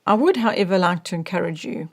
I would, however, like to encourage you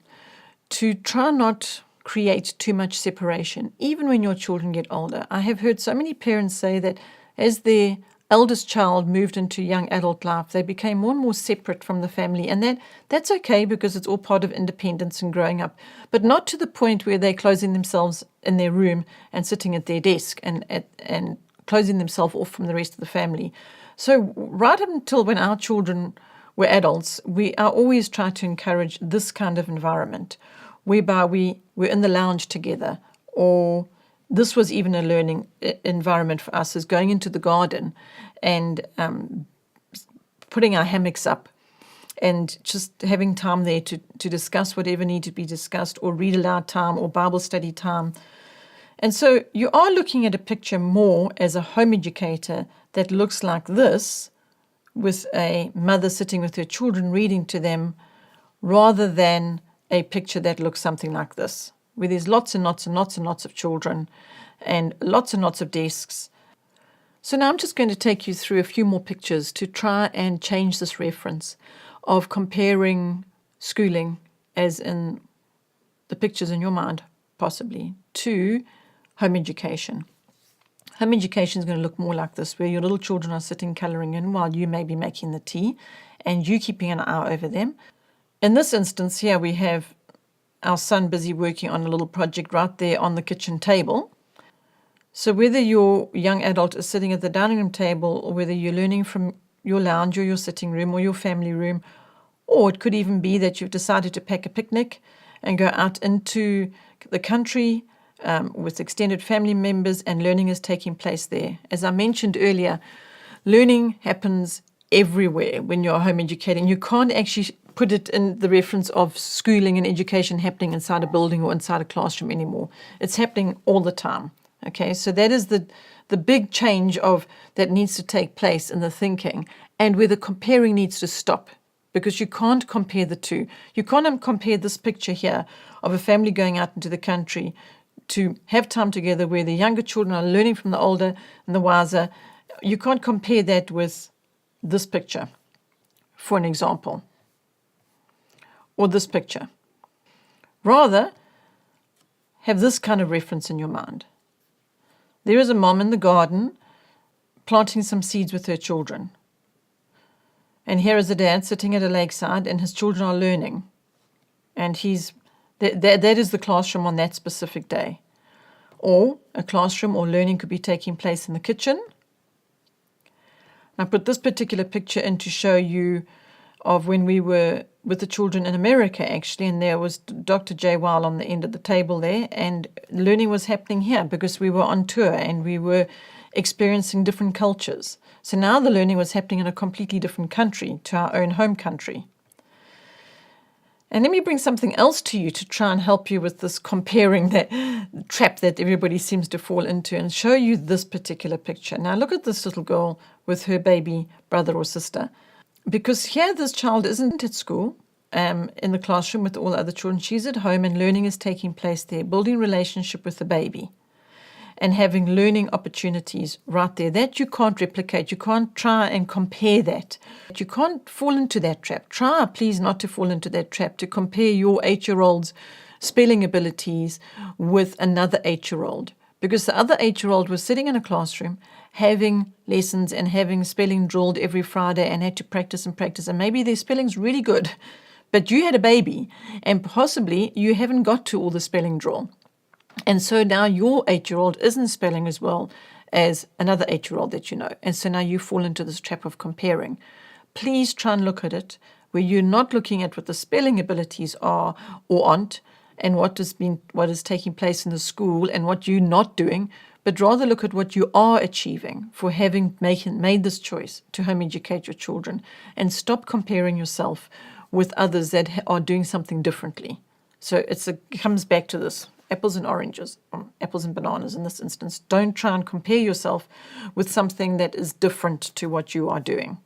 to try not create too much separation, even when your children get older. I have heard so many parents say that as their eldest child moved into young adult life, they became more and more separate from the family, and that's okay because it's all part of independence and growing up, but not to the point where they're closing themselves in their room and sitting at their desk and closing themselves off from the rest of the family. So right up until when our children were adults, we are always trying to encourage this kind of environment, whereby we were in the lounge together, or this was even a learning environment for us, is going into the garden and putting our hammocks up and just having time there to discuss whatever needed to be discussed, or read aloud time, or Bible study time. And so you are looking at a picture more as a home educator that looks like this, with a mother sitting with her children reading to them, rather than a picture that looks something like this, where there's lots and lots and lots and lots of children and lots of desks. So now I'm just going to take you through a few more pictures to try and change this reference of comparing schooling, as in the pictures in your mind, possibly, to home education. Home education is going to look more like this, where your little children are sitting colouring in while you may be making the tea and you keeping an eye over them. In this instance here, we have our son busy working on a little project right there on the kitchen table. So whether your young adult is sitting at the dining room table, or whether you're learning from your lounge or your sitting room or your family room, or it could even be that you've decided to pack a picnic and go out into the country with extended family members, and learning is taking place there. As I mentioned earlier, learning happens everywhere when you're home educating. You can't actually put it in the reference of schooling and education happening inside a building or inside a classroom anymore. It's happening all the time. Okay, so that is the big change of that needs to take place in the thinking, and where the comparing needs to stop, because you can't compare the two. You can't compare this picture here of a family going out into the country to have time together, where the younger children are learning from the older and the wiser. You can't compare that with this picture, for an example, or this picture. Rather, have this kind of reference in your mind. There is a mom in the garden planting some seeds with her children. And here is a dad sitting at a lakeside, and his children are learning. And that is the classroom on that specific day. Or a classroom or learning could be taking place in the kitchen. I put this particular picture in to show you of when we were with the children in America, actually, and there was Dr. J. Weil on the end of the table there, and learning was happening here because we were on tour and we were experiencing different cultures. So now the learning was happening in a completely different country to our own home country. And let me bring something else to you to try and help you with this comparing, that trap that everybody seems to fall into, and show you this particular picture. Now look at this little girl with her baby brother or sister. Because here this child isn't at school, in the classroom with all the other children. She's at home, and learning is taking place there, building relationship with the baby and having learning opportunities right there. That you can't replicate. You can't try and compare that. You can't fall into that trap. Try, please, not to fall into that trap, to compare your 8-year-old's spelling abilities with another 8-year-old. Because the other 8-year-old was sitting in a classroom having lessons and having spelling drilled every Friday and had to practice and practice. And maybe their spelling's really good, but you had a baby and possibly you haven't got to all the spelling drill. And so now your 8-year-old isn't spelling as well as another 8-year-old that you know. And so now you fall into this trap of comparing. Please try and look at it where you're not looking at what the spelling abilities are or aren't, and what is taking place in the school and what you're not doing, but rather look at what you are achieving for having made this choice to home educate your children, and stop comparing yourself with others that are doing something differently. So it comes back to this, apples and oranges, or apples and bananas in this instance. Don't try and compare yourself with something that is different to what you are doing.